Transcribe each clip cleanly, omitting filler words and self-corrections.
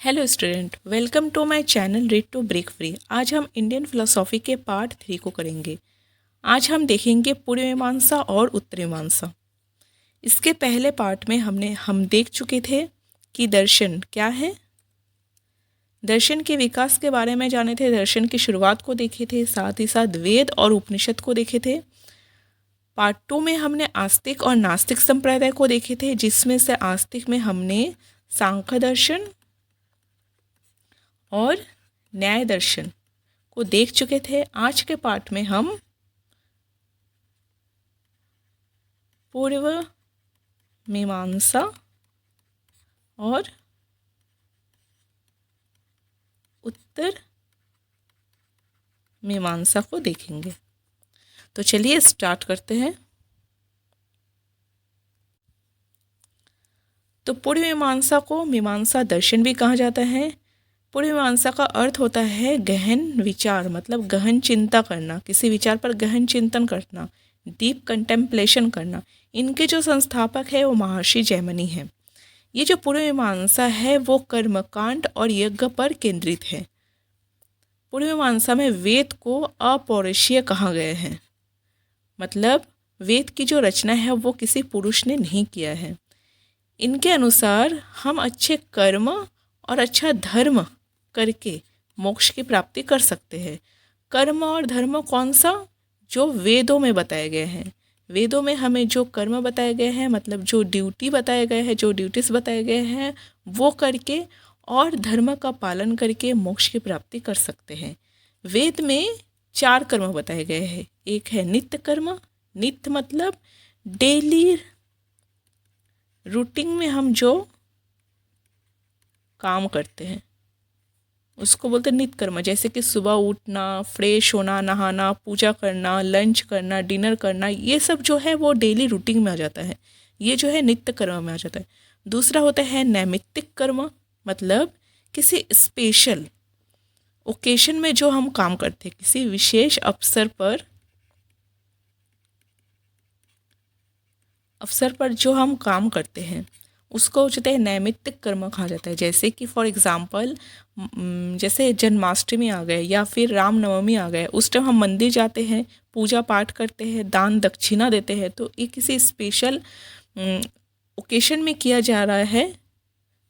Hello student, welcome to my channel read to break free. आज हम Indian philosophy के part 3 को करेंगे। आज हम देखेंगे पूर्व मीमांसा और उत्तर मीमांसा। इसके पहले पार्ट में हम देख चुके थे कि दर्शन क्या है, दर्शन के विकास के बारे में जाने थे, दर्शन की शुरुआत को देखे थे, साथ ही साथ वेद और उपनिषद को देखे थे। पार्ट 2 में हमने आस्तिक और नास्तिक संप्रदाय को देखे थे, जिसमें से आस्तिक में हमने सांख्य दर्शन और न्याय दर्शन को देख चुके थे। आज के पार्ट में हम पूर्व मीमांसा और उत्तर मीमांसा को देखेंगे। तो चलिए स्टार्ट करते हैं। तो पूर्व मीमांसा को मीमांसा दर्शन भी कहा जाता है। पूर्व मीमांसा का अर्थ होता है गहन विचार, मतलब गहन चिंता करना, किसी विचार पर गहन चिंतन करना, डीप कंटेम्पलेशन करना। इनके जो संस्थापक है वो महर्षि जैमिनी हैं। ये जो पूर्व मीमांसा है वो कर्मकांड और यज्ञ पर केंद्रित है। पूर्व मीमांसा में वेद को अपौरुषीय कहा गया है, मतलब वेद की जो रचना है वो किसी पुरुष ने नहीं किया है। इनके अनुसार हम अच्छे कर्म और अच्छा धर्म करके मोक्ष की प्राप्ति कर सकते हैं। कर्म और धर्म कौन सा? जो वेदों में बताए गए हैं। वेदों में हमें जो कर्म बताए गए हैं, मतलब जो ड्यूटी बताए गए हैं, जो ड्यूटीज बताए गए हैं, वो करके और धर्म का पालन करके मोक्ष की प्राप्ति कर सकते हैं। वेद में 4 कर्म बताए गए हैं। एक है नित्य कर्म। नित्य मतलब डेली रूटीन में हम जो काम करते हैं उसको बोलते हैं नित्य कर्म। जैसे कि सुबह उठना, फ्रेश होना, नहाना, पूजा करना, लंच करना, डिनर करना, ये सब जो है वो डेली रूटीन में आ जाता है। ये जो है नित्य कर्म में आ जाता है। दूसरा होता है नैमित्तिक कर्म, मतलब किसी स्पेशल ओकेशन में जो हम काम करते हैं, किसी विशेष अवसर पर जो हम काम करते हैं उसको जो है नैमित्तिक कर्म कहा जाता है। जैसे कि फॉर एग्जांपल जैसे जन्माष्टमी आ गए या फिर रामनवमी आ गए, उस टाइम हम मंदिर जाते हैं, पूजा पाठ करते हैं, दान दक्षिणा देते हैं, तो ये किसी स्पेशल ओकेशन में किया जा रहा है,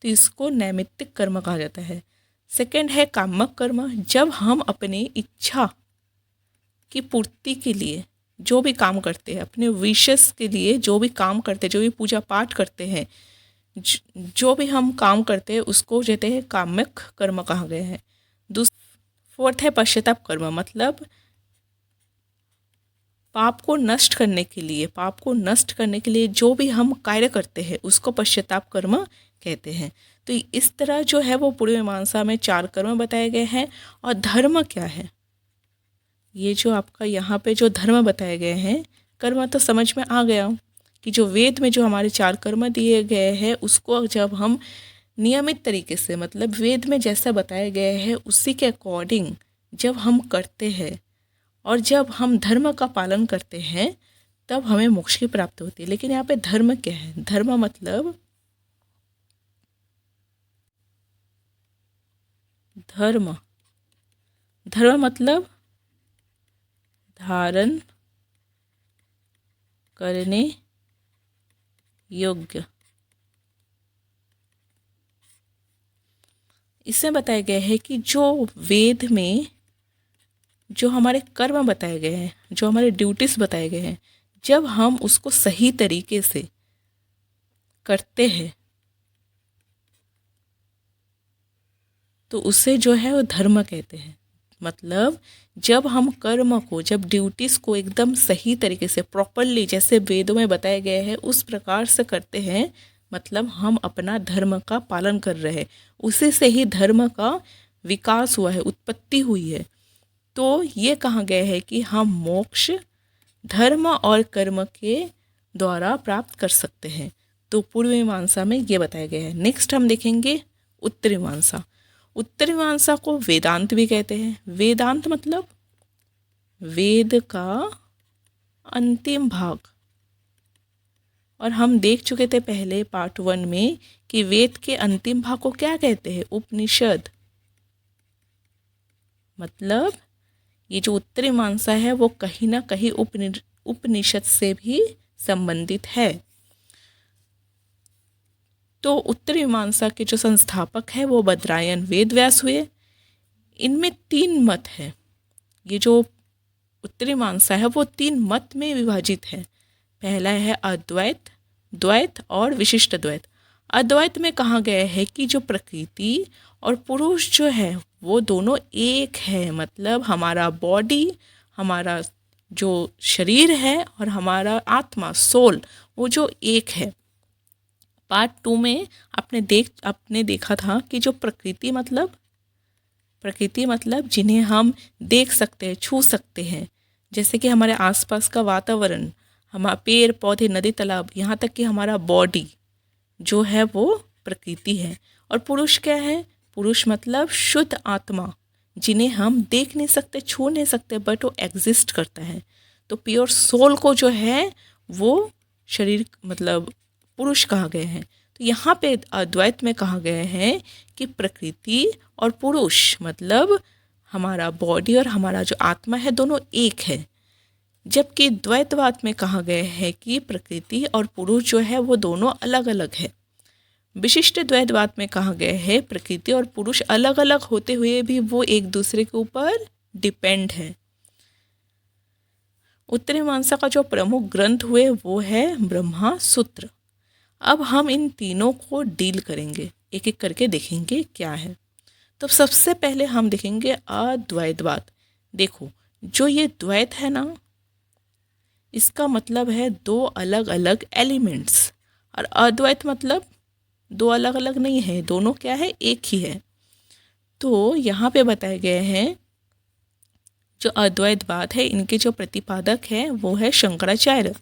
तो इसको नैमित्तिक कर्म कहा जाता है। सेकंड है कामक कर्म। जब हम अपने इच्छा की पूर्ति के लिए जो भी काम करते हैं, अपने विशेष के लिए जो भी काम करते हैं, जो भी पूजा पाठ करते हैं, जो भी हम काम करते हैं उसको कहते हैं काम्यक कर्म कहा गया है। फोर्थ है पश्चाताप कर्म, मतलब पाप को नष्ट करने के लिए जो भी हम कार्य करते हैं उसको पश्चाताप कर्म कहते हैं। तो इस तरह जो है वो पूर्व मीमांसा में 4 कर्म बताए गए हैं। और धर्म क्या है? ये जो आपका यहाँ पे जो धर्म बताए गए हैं, कर्म तो समझ में आ गया कि जो वेद में जो हमारे 4 कर्म दिए गए हैं उसको जब हम नियमित तरीके से, मतलब वेद में जैसा बताया गया है उसी के अकॉर्डिंग जब हम करते हैं और जब हम धर्म का पालन करते हैं तब हमें मोक्ष की प्राप्ति होती है। लेकिन यहाँ पे धर्म क्या है? धर्म मतलब धर्म मतलब धारण करने योग्य। इसमें बताया गया है कि जो वेद में जो हमारे कर्म बताए गए हैं, जो हमारे ड्यूटीज बताए गए हैं, जब हम उसको सही तरीके से करते हैं तो उसे जो है वो धर्म कहते हैं। मतलब जब हम कर्म को, जब ड्यूटीज़ को एकदम सही तरीके से प्रॉपरली जैसे वेदों में बताए गए हैं उस प्रकार से करते हैं, मतलब हम अपना धर्म का पालन कर रहे हैं। उसी से ही धर्म का विकास हुआ है, उत्पत्ति हुई है। तो ये कहा गया है कि हम मोक्ष धर्म और कर्म के द्वारा प्राप्त कर सकते हैं। तो पूर्व मीमांसा में ये बताया गया है। नेक्स्ट हम देखेंगे उत्तर मीमांसा। उत्तर मीमांसा को वेदांत भी कहते हैं। वेदांत मतलब वेद का अंतिम भाग, और हम देख चुके थे पहले पार्ट 1 में कि वेद के अंतिम भाग को क्या कहते हैं, उपनिषद। मतलब ये जो उत्तरी मीमांसा है वो कहीं ना कहीं उपनिषद से भी संबंधित है। तो उत्तरी मीमांसा के जो संस्थापक है वो बद्रायन वेद व्यास हुए। इनमें 3 मत है। ये जो उत्तरी मीमांसा है वो 3 मत में विभाजित है। पहला है अद्वैत, द्वैत और विशिष्ट द्वैत। अद्वैत में कहा गया है कि जो प्रकृति और पुरुष जो है वो दोनों एक है, मतलब हमारा बॉडी, हमारा जो शरीर है और हमारा आत्मा, सोल, वो जो एक है। पार्ट 2 में आपने देखा था कि जो प्रकृति मतलब जिन्हें हम देख सकते हैं, छू सकते हैं, जैसे कि हमारे आसपास का वातावरण, हमारा पेड़ पौधे, नदी तालाब, यहाँ तक कि हमारा बॉडी जो है वो प्रकृति है। और पुरुष क्या है? पुरुष मतलब शुद्ध आत्मा, जिन्हें हम देख नहीं सकते, छू नहीं सकते, बट वो एग्जिस्ट करता है। तो प्योर सोल को जो है वो शरीर मतलब पुरुष कहा गया है। तो यहाँ पे अद्वैत में कहा गया है कि प्रकृति और पुरुष मतलब हमारा बॉडी और हमारा जो आत्मा है दोनों एक है। जबकि द्वैतवाद में कहा गया है कि प्रकृति और पुरुष जो है वो दोनों अलग अलग है। विशिष्ट द्वैतवाद में कहा गया है प्रकृति और पुरुष अलग अलग होते हुए भी वो एक दूसरे के ऊपर डिपेंड है। उत्तरी मीमांसा का जो प्रमुख ग्रंथ हुए वो है ब्रह्मा सूत्र। अब हम इन तीनों को डील करेंगे, एक एक करके देखेंगे क्या है। तो सबसे पहले हम देखेंगे अद्वैतवाद। देखो, जो ये द्वैत है ना, इसका मतलब है 2 अलग अलग एलिमेंट्स, और अद्वैत मतलब 2 अलग अलग नहीं है, दोनों क्या है, एक ही है। तो यहाँ पे बताए गए हैं जो अद्वैतवाद है, इनके जो प्रतिपादक है वो है शंकराचार्य।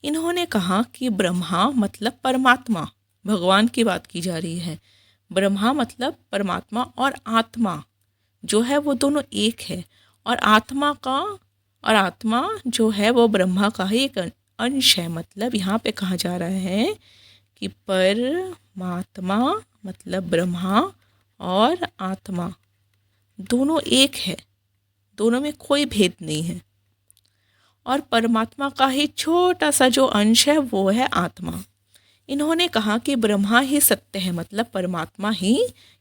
इन्होंने कहा कि ब्रह्मा मतलब परमात्मा, भगवान की बात की जा रही है। ब्रह्मा मतलब परमात्मा और आत्मा जो है वो दोनों एक है, और आत्मा जो है वो ब्रह्मा का ही एक अंश है। मतलब यहाँ पे कहा जा रहा है कि परमात्मा मतलब ब्रह्मा और आत्मा दोनों एक है, दोनों में कोई भेद नहीं है। और परमात्मा का ही छोटा सा जो अंश है वो है आत्मा। इन्होंने कहा कि ब्रह्मा ही सत्य है, मतलब परमात्मा ही,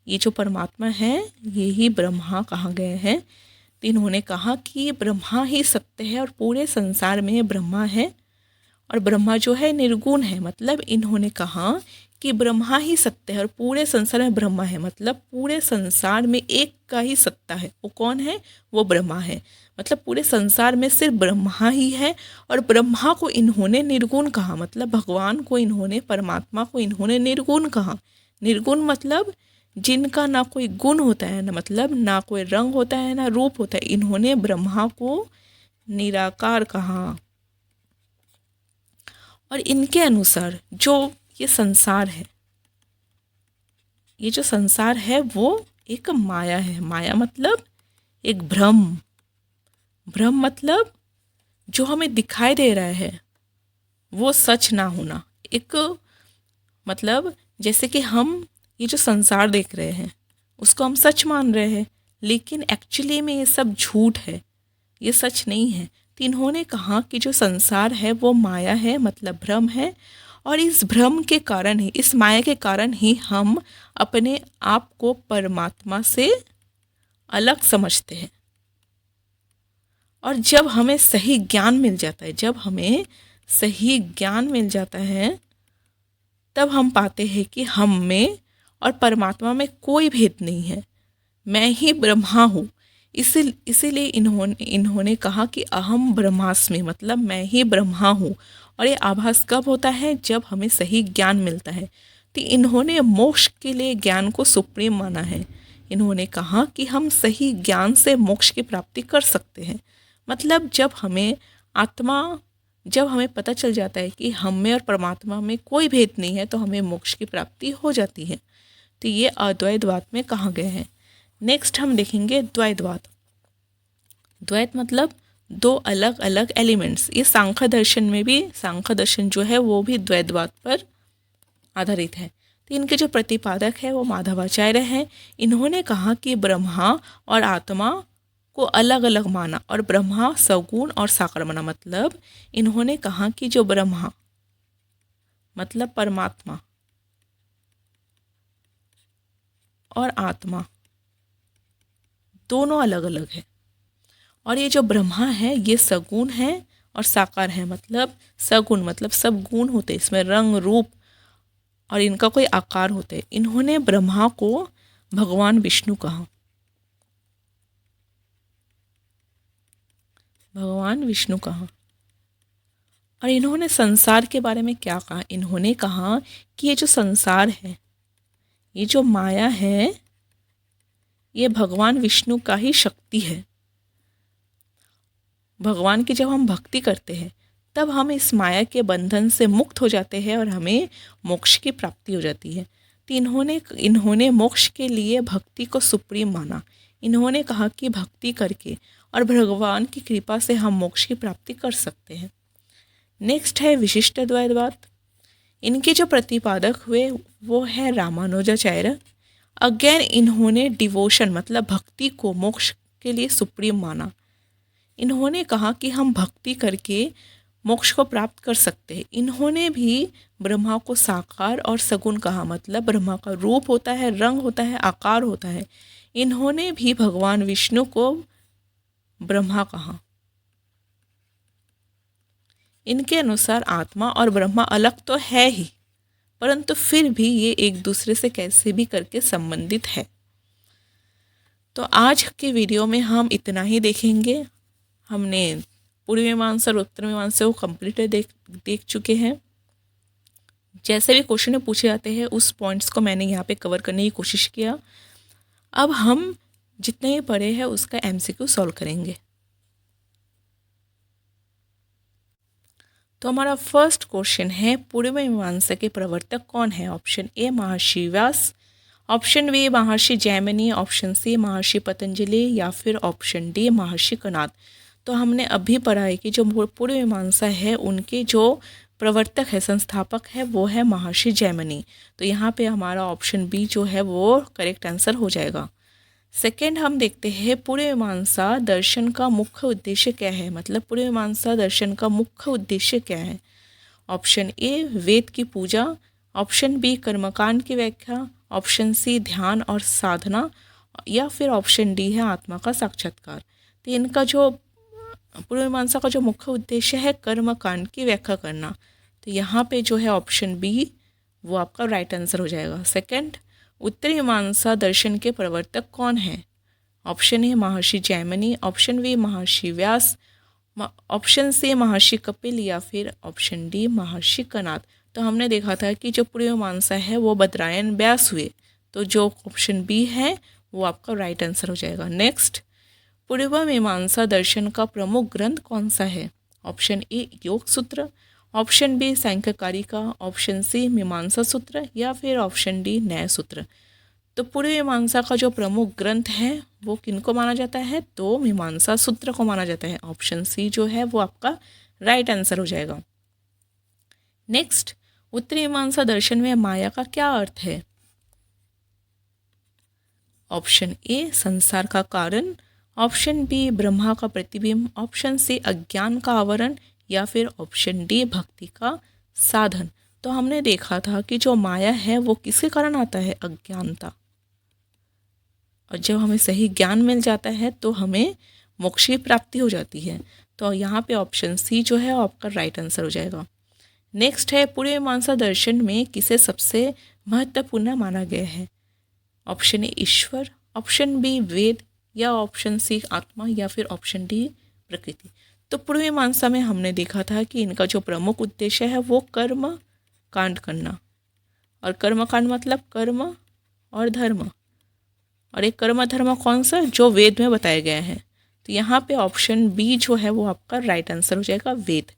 ये जो परमात्मा है ये ही ब्रह्मा कहा गया है। तो इन्होंने कहा कि ब्रह्मा ही सत्य है और पूरे संसार में ब्रह्मा है, और ब्रह्मा जो है निर्गुण है। मतलब इन्होंने कहा कि ब्रह्मा ही सत्य है और पूरे संसार में ब्रह्मा है, मतलब पूरे संसार में एक का ही सत्ता है। वो कौन है? वो ब्रह्मा है। मतलब पूरे संसार में सिर्फ ब्रह्मा ही है, और ब्रह्मा को इन्होंने निर्गुण कहा, मतलब भगवान को इन्होंने, परमात्मा को इन्होंने निर्गुण कहा। निर्गुण मतलब जिनका ना कोई गुण होता है, ना मतलब ना कोई रंग होता है, ना रूप होता है। इन्होंने ब्रह्मा को निराकार कहा। और इनके अनुसार जो ये संसार है, ये जो संसार है वो एक माया है। माया मतलब एक भ्रम। भ्रम मतलब जो हमें दिखाई दे रहा है वो सच ना होना। एक मतलब जैसे कि हम ये जो संसार देख रहे हैं उसको हम सच मान रहे हैं, लेकिन एक्चुअली में ये सब झूठ है, ये सच नहीं है। तो इन्होंने कहा कि जो संसार है वो माया है, मतलब भ्रम है, और इस भ्रम के कारण ही, इस माया के कारण ही हम अपने आप को परमात्मा से अलग समझते हैं। और जब हमें सही ज्ञान मिल जाता है, जब हमें सही ज्ञान मिल जाता है, तब हम पाते हैं कि हम में और परमात्मा में कोई भेद नहीं है, मैं ही ब्रह्मा हूँ। इसीलिए इन्होंने कहा कि अहम ब्रह्मास्मि, मतलब मैं ही ब्रह्मा हूँ। और ये आभास कब होता है? जब हमें सही ज्ञान मिलता है। तो इन्होंने मोक्ष के लिए ज्ञान को सुप्रीम माना है। इन्होंने कहा कि हम सही ज्ञान से मोक्ष की प्राप्ति कर सकते हैं। मतलब जब हमें पता चल जाता है कि हम में और परमात्मा में कोई भेद नहीं है, तो हमें मोक्ष की प्राप्ति हो जाती है। तो ये अद्वैतवाद में कहा गया है। नेक्स्ट हम देखेंगे द्वैतवाद। द्वैत मतलब दो अलग अलग एलिमेंट्स। ये सांख्य दर्शन में भी, सांख्य दर्शन जो है वो भी द्वैतवाद पर आधारित है। तो इनके जो प्रतिपादक है वो माधवाचार्य हैं। इन्होंने कहा कि ब्रह्मा और आत्मा को अलग अलग माना और ब्रह्मा सगुण और साकार माना। मतलब इन्होंने कहा कि जो ब्रह्मा मतलब परमात्मा और आत्मा दोनों अलग अलग है, और ये जो ब्रह्मा है ये सगुण है और साकार है। मतलब सगुण मतलब सब गुण होते, इसमें रंग रूप और इनका कोई आकार होते। इन्होंने ब्रह्मा को भगवान विष्णु कहा, भगवान विष्णु कहा। और इन्होंने संसार के बारे में क्या कहा? इन्होंने कहा कि ये जो संसार है, ये जो माया है, ये भगवान विष्णु का ही शक्ति है। भगवान की जब हम भक्ति करते हैं तब हम इस माया के बंधन से मुक्त हो जाते हैं और हमें मोक्ष की प्राप्ति हो जाती है। तो इन्होंने मोक्ष के लिए भक्ति को सुप्रीम माना। इन्होंने कहा कि भक्ति करके और भगवान की कृपा से हम मोक्ष की प्राप्ति कर सकते हैं। नेक्स्ट है विशिष्ट द्वैतवाद। इनके जो प्रतिपादक हुए वो है रामानुजाचार्य। अगेन इन्होंने डिवोशन मतलब भक्ति को मोक्ष के लिए सुप्रीम माना। इन्होंने कहा कि हम भक्ति करके मोक्ष को प्राप्त कर सकते हैं। इन्होंने भी ब्रह्मा को साकार और सगुण कहा। मतलब ब्रह्मा का रूप होता है, रंग होता है, आकार होता है। इन्होंने भी भगवान विष्णु को ब्रह्मा कहा। इनके अनुसार आत्मा और ब्रह्मा अलग तो है ही, परंतु फिर भी ये एक दूसरे से कैसे भी करके संबंधित है। तो आज के वीडियो में हम इतना ही देखेंगे। हमने पूर्व मीमांसा और उत्तर मीमांसा को कंप्लीट देख चुके हैं। जैसे भी क्वेश्चन में पूछे जाते हैं उस पॉइंट्स को मैंने यहाँ पे कवर करने की कोशिश किया। अब हम जितने ही पढ़े हैं उसका एमसीक्यू सॉल्व करेंगे। तो हमारा फर्स्ट क्वेश्चन है, पूर्व मीमांसा के प्रवर्तक कौन है? ऑप्शन ए महर्षि व्यास, ऑप्शन बी महर्षि जैमिनी, ऑप्शन सी महर्षि पतंजलि या फिर ऑप्शन डी महर्षि कणाद। तो हमने अभी पढ़ा है कि जो पूर्व मीमांसा है उनके जो प्रवर्तक है, संस्थापक है, वो है महर्षि जैमिनी। तो यहाँ पे हमारा ऑप्शन बी जो है वो करेक्ट आंसर हो जाएगा। सेकेंड हम देखते हैं पूर्व मीमांसा दर्शन का मुख्य उद्देश्य क्या है? मतलब पूर्व मीमांसा दर्शन का मुख्य उद्देश्य क्या है? ऑप्शन ए वेद की पूजा, ऑप्शन बी कर्मकांड की व्याख्या, ऑप्शन सी ध्यान और साधना, या फिर ऑप्शन डी है आत्मा का साक्षात्कार। तो इनका जो पूर्व मीमांसा का जो मुख्य उद्देश्य है कर्मकांड की व्याख्या करना। तो यहाँ पे जो है ऑप्शन बी वो आपका राइट आंसर हो जाएगा। सेकंड, उत्तर मीमांसा दर्शन के प्रवर्तक कौन है? ऑप्शन ए महर्षि जैमिनी, ऑप्शन बी महर्षि व्यास, ऑप्शन सी महर्षि कपिल या फिर ऑप्शन डी महर्षि कणाद। तो हमने देखा था कि जो पूर्व मीमांसा है वो बद्रायन व्यास हुए, तो जो ऑप्शन बी है वो आपका राइट आंसर हो जाएगा। नेक्स्ट, पूर्व मीमांसा दर्शन का प्रमुख ग्रंथ कौन सा है? ऑप्शन ए योग सूत्र, ऑप्शन बी सांख्यकारिका, ऑप्शन सी मीमांसा सूत्र या फिर ऑप्शन डी न्याय सूत्र। तो पूर्व मीमांसा का जो प्रमुख ग्रंथ है वो किनको माना जाता है? तो मीमांसा सूत्र को माना जाता है। ऑप्शन सी जो है वो आपका राइट आंसर हो जाएगा। नेक्स्ट, उत्तर मीमांसा दर्शन में माया का क्या अर्थ है? ऑप्शन ए संसार का कारण, ऑप्शन बी ब्रह्मा का प्रतिबिंब, ऑप्शन सी अज्ञान का आवरण या फिर ऑप्शन डी भक्ति का साधन। तो हमने देखा था कि जो माया है वो किसके कारण आता है? अज्ञानता। और जब हमें सही ज्ञान मिल जाता है तो हमें मोक्ष की प्राप्ति हो जाती है। तो यहाँ पे ऑप्शन सी जो है आपका राइट आंसर हो जाएगा। नेक्स्ट है, पूर्व मीमांसा दर्शन में किसे सबसे महत्वपूर्ण माना गया है? ऑप्शन ए ईश्वर, ऑप्शन बी वेद या ऑप्शन सी आत्मा या फिर ऑप्शन डी प्रकृति। तो पूर्व मीमांसा में हमने देखा था कि इनका जो प्रमुख उद्देश्य है वो कर्म कांड करना, और कर्म कांड मतलब कर्म और धर्म, और एक कर्म धर्म कौन सा? जो वेद में बताया गया है। तो यहाँ पे ऑप्शन बी जो है वो आपका राइट आंसर हो जाएगा, वेद।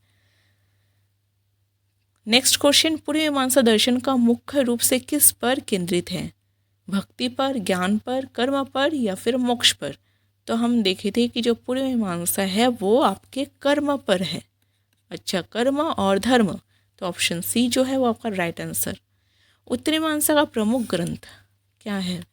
नेक्स्ट क्वेश्चन, पूर्व मीमांसा दर्शन का मुख्य रूप से किस पर केंद्रित है? भक्ति पर, ज्ञान पर, कर्म पर या फिर मोक्ष पर? तो हम देखे थे कि जो पूर्व मीमांसा है वो आपके कर्म पर है। अच्छा, कर्म और धर्म, तो ऑप्शन सी जो है वो आपका राइट आंसर। उत्तरी मीमांसा का प्रमुख ग्रंथ क्या है?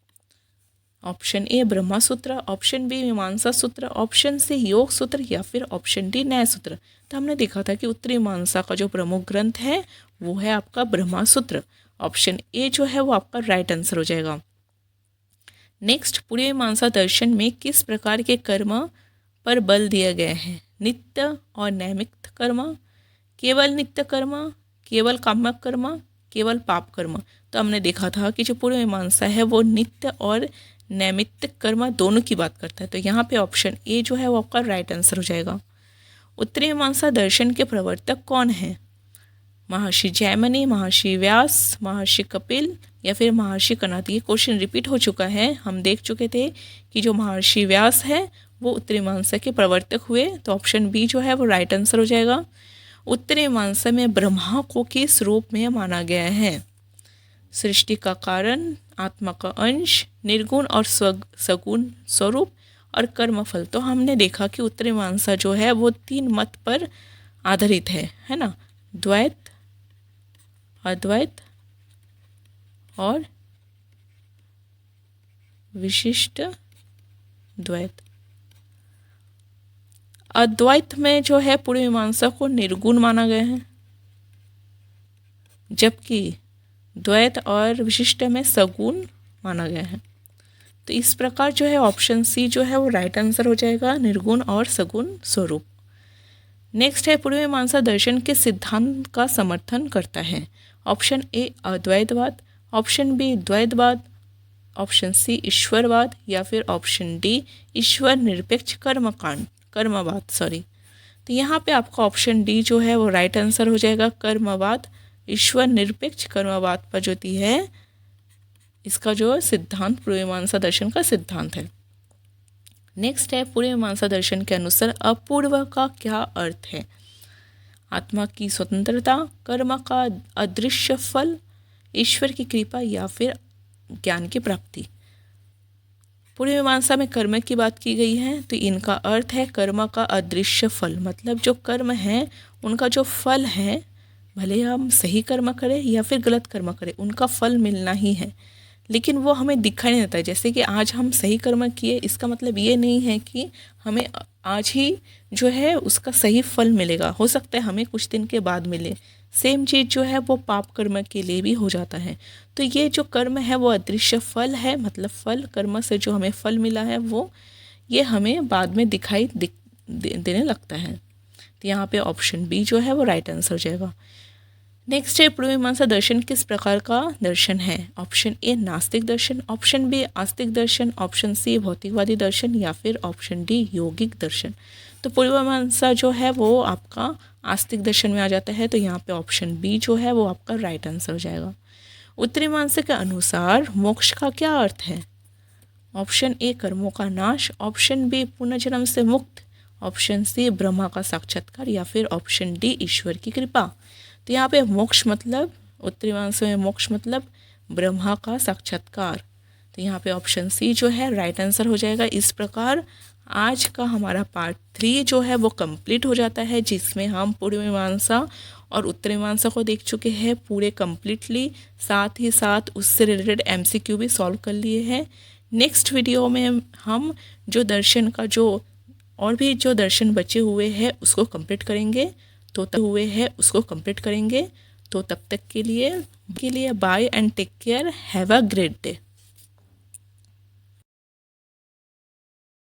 ऑप्शन ए ब्रह्मा सूत्र, ऑप्शन बी मीमांसा सूत्र, ऑप्शन सी योग सूत्र या फिर ऑप्शन डी न्याय सूत्र। तो हमने देखा था कि उत्तरी मीमांसा का जो प्रमुख ग्रंथ है वो है आपका ब्रह्मा सूत्र। ऑप्शन ए जो है वो आपका राइट आंसर हो जाएगा। नेक्स्ट, पूर्व मीमांसा दर्शन में किस प्रकार के कर्म पर बल दिया गया है? नित्य और नैमित्त कर्म, केवल नित्य कर्म, केवल काम्यक कर्म, केवल पाप कर्म। तो हमने देखा था कि जो पूर्व मीमांसा है वो नित्य और नैमित्तिक कर्म दोनों की बात करता है। तो यहाँ पे ऑप्शन ए जो है वो आपका राइट आंसर हो जाएगा। उत्तरी मीमांसा दर्शन के प्रवर्तक कौन है? महर्षि जैमिनी, महर्षि व्यास, महर्षि कपिल या फिर महर्षि कणाद। ये क्वेश्चन रिपीट हो चुका है, हम देख चुके थे कि जो महर्षि व्यास है वो उत्तरी मीमांसा के प्रवर्तक हुए। तो ऑप्शन बी जो है वो राइट आंसर हो जाएगा। उत्तरी मीमांसा में ब्रह्मा को किस रूप में माना गया है? सृष्टि का कारण, आत्मा का अंश, निर्गुण और सगुण स्वरूप और कर्मफल। तो हमने देखा कि उत्तरी मीमांसा जो है वो 3 मत पर आधारित है ना? द्वैत, अद्वैत और विशिष्ट द्वैत। अद्वैत में जो है पूर्व मीमांसा को निर्गुण माना गया है, जबकि द्वैत और विशिष्ट में सगुण माना गया है। तो इस प्रकार जो है ऑप्शन सी जो है वो राइट आंसर हो जाएगा, निर्गुण और सगुण स्वरूप। नेक्स्ट है, पूर्व मीमांसा दर्शन के सिद्धांत का समर्थन करता है? ऑप्शन ए अद्वैतवाद, ऑप्शन बी द्वैतवाद, ऑप्शन सी ईश्वरवाद या फिर ऑप्शन डी ईश्वर निरपेक्ष कर्मवाद। तो यहाँ पे आपका ऑप्शन डी जो है वो राइट आंसर हो जाएगा, कर्मवाद। ईश्वर निरपेक्ष कर्मवाद पद्धति है इसका जो सिद्धांत पूर्व मीमांसा दर्शन का सिद्धांत है। नेक्स्ट है, पूर्व मीमांसा दर्शन के अनुसार अपूर्व का क्या अर्थ है? आत्मा की स्वतंत्रता, कर्म का अदृश्य फल, ईश्वर की कृपा या फिर ज्ञान की प्राप्ति। पूर्व मीमांसा में कर्म की बात की गई है, तो इनका अर्थ है कर्म का अदृश्य फल। मतलब जो कर्म है उनका जो फल है, भले हम सही कर्म करें या फिर गलत कर्म करें, उनका फल मिलना ही है, लेकिन वो हमें दिखाई नहीं देता है। जैसे कि आज हम सही कर्म किए, इसका मतलब ये नहीं है कि हमें आज ही जो है उसका सही फल मिलेगा, हो सकता है हमें कुछ दिन के बाद मिले। सेम चीज़ जो है वो पाप कर्म के लिए भी हो जाता है। तो ये जो कर्म है वो अदृश्य फल है, मतलब फल, कर्म से जो हमें फल मिला है वो ये हमें बाद में दिखाई देने लगता है। तो यहाँ पे ऑप्शन बी जो है वो राइट आंसर हो जाएगा। नेक्स्ट है, पूर्व मीमांसा दर्शन किस प्रकार का दर्शन है? ऑप्शन ए नास्तिक दर्शन, ऑप्शन बी आस्तिक दर्शन, ऑप्शन सी भौतिकवादी दर्शन या फिर ऑप्शन डी यौगिक दर्शन। तो पूर्व मीमांसा जो है वो आपका आस्तिक दर्शन में आ जाता है। तो यहाँ पे ऑप्शन बी जो है वो आपका राइट आंसर हो जाएगा। उत्तरी मीमांसा के अनुसार मोक्ष का क्या अर्थ है? ऑप्शन ए कर्मों का नाश, ऑप्शन बी पुनर्जन्म से मुक्त, ऑप्शन सी ब्रह्मा का साक्षात्कार या फिर ऑप्शन डी ईश्वर की कृपा। तो यहाँ पे मोक्ष मतलब, उत्तरी मीमांसा में मोक्ष मतलब ब्रह्मा का साक्षात्कार। तो यहाँ पे ऑप्शन सी जो है राइट आंसर हो जाएगा। इस प्रकार आज का हमारा पार्ट 3 जो है वो कंप्लीट हो जाता है, जिसमें हम पूर्व मीमांसा और उत्तरी मीमांसा को देख चुके हैं पूरे कंप्लीटली, साथ ही साथ उससे रिलेटेड MCQ भी सॉल्व कर लिए हैं। नेक्स्ट वीडियो में हम जो दर्शन का जो और भी जो दर्शन बचे हुए हैं उसको कंप्लीट करेंगे। तो तब तक के लिए bye and take care, have a great day.